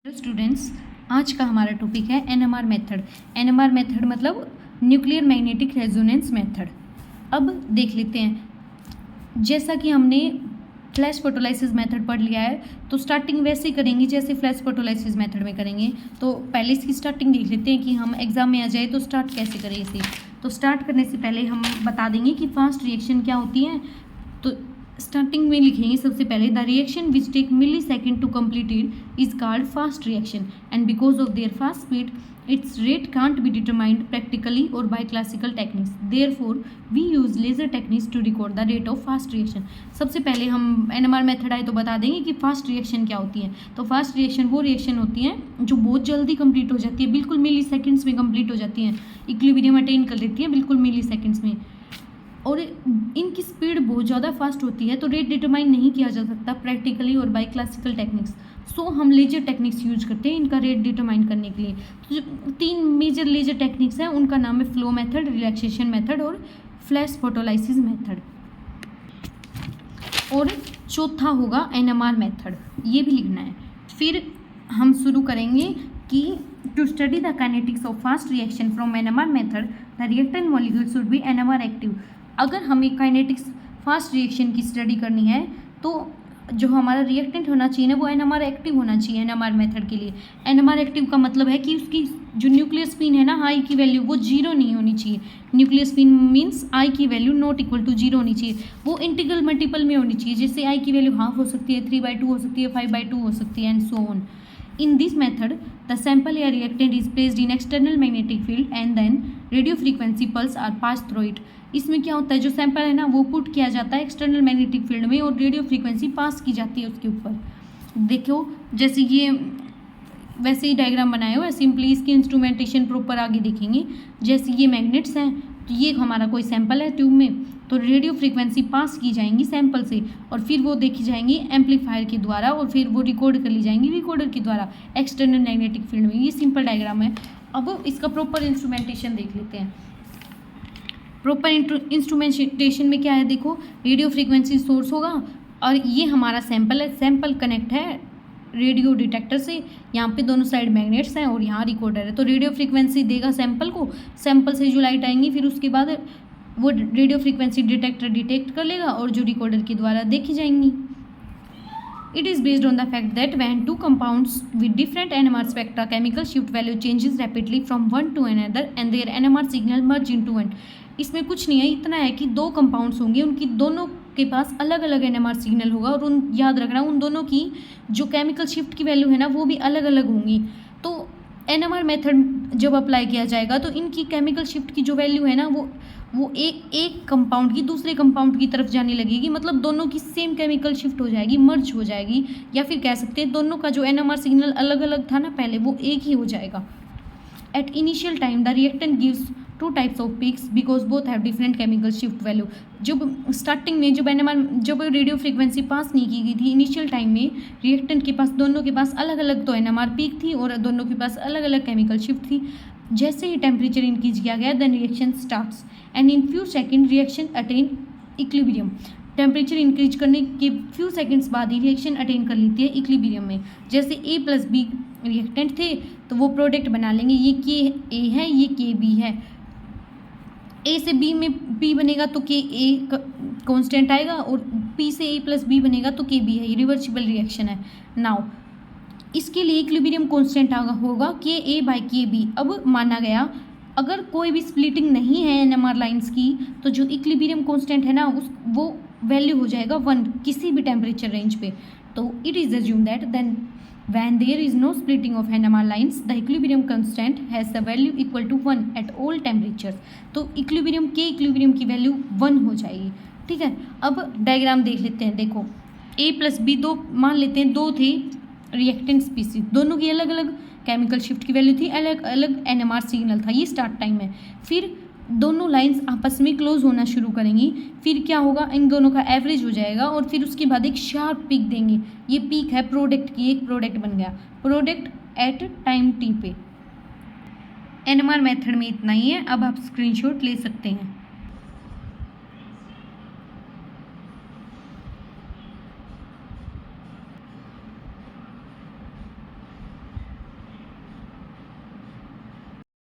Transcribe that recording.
Hello students, आज का हमारा टॉपिक है एनएमआर मेथड। एनएमआर मेथड मतलब न्यूक्लियर मैग्नेटिक रेजोनेंस मेथड। अब देख लेते हैं, जैसा कि हमने फ्लैश फोटोलाइसिस मेथड पढ़ लिया है तो स्टार्टिंग वैसे ही करेंगे जैसे फ्लैश फोटोलाइसिस मेथड में करेंगे। तो पहले इसकी स्टार्टिंग देख लेते हैं कि हम एग्जाम में आ जाए तो स्टार्ट कैसे करें इसे। तो स्टार्ट करने से पहले हम बता देंगे कि फास्ट रिएक्शन क्या होती है। तो स्टार्टिंग में लिखेंगे सबसे पहले the reaction which take millisecond to completed is called fast reaction and because of their fast speed its rate can't be determined practically or by classical techniques. Therefore, we use laser techniques to record the rate of fast reaction. सबसे पहले हम NMR method आए तो बता देंगे कि fast reaction क्या होती है। तो फास्ट रिएक्शन वो रिएक्शन होती है जो बहुत जल्दी कंप्लीट हो जाती है, बिल्कुल मिली सेकेंड्स में कंप्लीट हो जाती हैं, इक्विलिब्रियम अटेन कर लेती है बिल्कुल मिली सेकेंड्स में, और इनकी स्पीड बहुत ज़्यादा फास्ट होती है। तो रेट डिटरमाइन नहीं किया जा सकता प्रैक्टिकली और बाय क्लासिकल टेक्निक्स। सो हम लेजर टेक्निक्स यूज करते हैं इनका रेट डिटरमाइन करने के लिए। तो जो 3 मेजर लेजर टेक्निक्स हैं उनका नाम है फ्लो मेथड, रिलैक्सेशन मेथड और फ्लैश फोटोलाइसिस मेथड। और चौथा होगा एनएमआर मेथड, ये भी लिखना है। फिर हम शुरू करेंगे कि to study the kinetics of fast reaction from NMR method the reactant molecule should be NMR active. अगर हमें काइनेटिक्स फास्ट रिएक्शन की स्टडी करनी है तो जो हमारा रिएक्टेंट होना चाहिए ना वो एनएमआर एक्टिव होना चाहिए एनएमआर मेथड के लिए। एनएमआर एक्टिव का मतलब है कि उसकी जो न्यूक्लियर स्पिन है ना आई की वैल्यू वो जीरो नहीं होनी चाहिए। न्यूक्लियर स्पिन मीन्स आई की value not equal to zero होनी चाहिए, वो इंटीग्रल मल्टीपल में होनी चाहिए। जैसे आई की वैल्यू हाफ हो सकती है, 3/2 हो सकती है, 5/2 हो सकती है and so on. In this method, the sample air reactant is placed in external magnetic field and then radio frequency pulse are passed through it. इसमें क्या होता है, जो सैंपल है ना वो पुट किया जाता है एक्सटर्नल मैग्नेटिक फील्ड में और रेडियो फ्रीक्वेंसी पास की जाती है उसके ऊपर। देखो जैसे ये वैसे ही डायग्राम बनाया हुआ है, सिंपली इसकी इंस्ट्रूमेंटेशन प्रॉपर आगे देखेंगे। जैसे ये मैग्नेट्स हैं तो ये हमारा कोई सैंपल है ट्यूब में, तो रेडियो फ्रीक्वेंसी पास की जाएंगी सैंपल से और फिर वो देखी जाएंगी एम्पलीफायर के द्वारा और फिर वो रिकॉर्ड कर ली जाएंगी रिकॉर्डर के द्वारा एक्सटर्नल मैग्नेटिक फील्ड में। ये सिंपल डायग्राम है। अब इसका प्रॉपर इंस्ट्रूमेंटेशन देख लेते हैं। प्रॉपर इंस्ट्रूमेंटेशन में क्या है, देखो रेडियो फ्रीक्वेंसी सोर्स होगा और ये हमारा सैंपल है। सैंपल कनेक्ट है रेडियो डिटेक्टर से, यहाँ पे दोनों साइड मैग्नेट्स हैं और यहाँ रिकॉर्डर है। तो रेडियो फ्रीक्वेंसी देगा सैंपल को, सैंपल से जो लाइट आएंगी फिर उसके बाद वो रेडियो फ्रीक्वेंसी डिटेक्टर डिटेक्ट कर लेगा और जो रिकॉर्डर के द्वारा देखी जाएंगी। It is based on the fact that when two compounds with different NMR spectra, chemical shift value changes rapidly from one to another and their NMR signal merge into one. इसमें कुछ नहीं है, इतना है कि 2 कंपाउंड्स होंगे, उनकी दोनों के पास अलग अलग NMR सिग्नल होगा और याद रखना उन दोनों की जो केमिकल शिफ्ट की वैल्यू है ना वो भी अलग अलग होंगी। तो NMR मेथड जब अप्लाई किया जाएगा तो इनकी केमिकल शिफ्ट की जो वैल्यू है ना वो एक कंपाउंड की दूसरे कंपाउंड की तरफ जाने लगेगी, मतलब दोनों की सेम केमिकल शिफ्ट हो जाएगी, मर्ज हो जाएगी, या फिर कह सकते हैं दोनों का जो एनएमआर सिग्नल अलग अलग था ना पहले वो एक ही हो जाएगा। At initial time the reactant gives 2 types of peaks because both have different chemical shift value. जब स्टार्टिंग में जब रेडियो फ्रीक्वेंसी पास नहीं की गई थी इनिशियल टाइम में रिएक्टेंट के पास दोनों के पास अलग अलग तो एनएमआर पीक थी और दोनों के पास अलग अलग केमिकल शिफ्ट थी। जैसे ही टेम्परेचर इंक्रीज किया गया then reaction starts and in few second reaction attain equilibrium. Temperature increase करने के फ्यू सेकेंड्स बाद ही रिएक्शन अटेन कर लेती है इक्विलिब्रियम में। जैसे A+B रिएक्टेंट थे तो वो प्रोडक्ट बना लेंगे, ये KA है ये KB है। A से B में B बनेगा तो KA कांस्टेंट आएगा और P से A+B बनेगा तो KB है, ये रिवर्सिबल रिएक्शन है। नाउ इसके लिए इक्विलिब्रियम कांस्टेंट होगा KA/KB। अब माना गया अगर कोई भी स्प्लिटिंग नहीं है एनएमआर लाइंस की तो जो इक्विलिब्रियम कांस्टेंट है ना वो वैल्यू हो जाएगा 1 किसी भी टेम्परेचर रेंज पे। तो it is assume that then when there is no splitting of NMR lines the equilibrium constant has the value equal to 1 at all temperatures. तो इक्विलिब्रियम की वैल्यू 1 हो जाएगी। ठीक है, अब डायग्राम देख लेते हैं। देखो A+B 2 मान लेते हैं, 2 थे रिएक्टेंट स्पीसीज, दोनों की अलग अलग केमिकल शिफ्ट की वैल्यू थी, अलग अलग एनएमआर सिग्नल था, ये स्टार्ट टाइम है। फिर दोनों लाइंस आपस में क्लोज होना शुरू करेंगी, फिर क्या होगा इन दोनों का एवरेज हो जाएगा और फिर उसके बाद एक शार्प पीक देंगे। ये पीक है प्रोडक्ट की, एक प्रोडक्ट बन गया प्रोडक्ट एट टाइम T पे। एनएमआर मेथड में इतना ही है, अब आप स्क्रीनशॉट ले सकते हैं।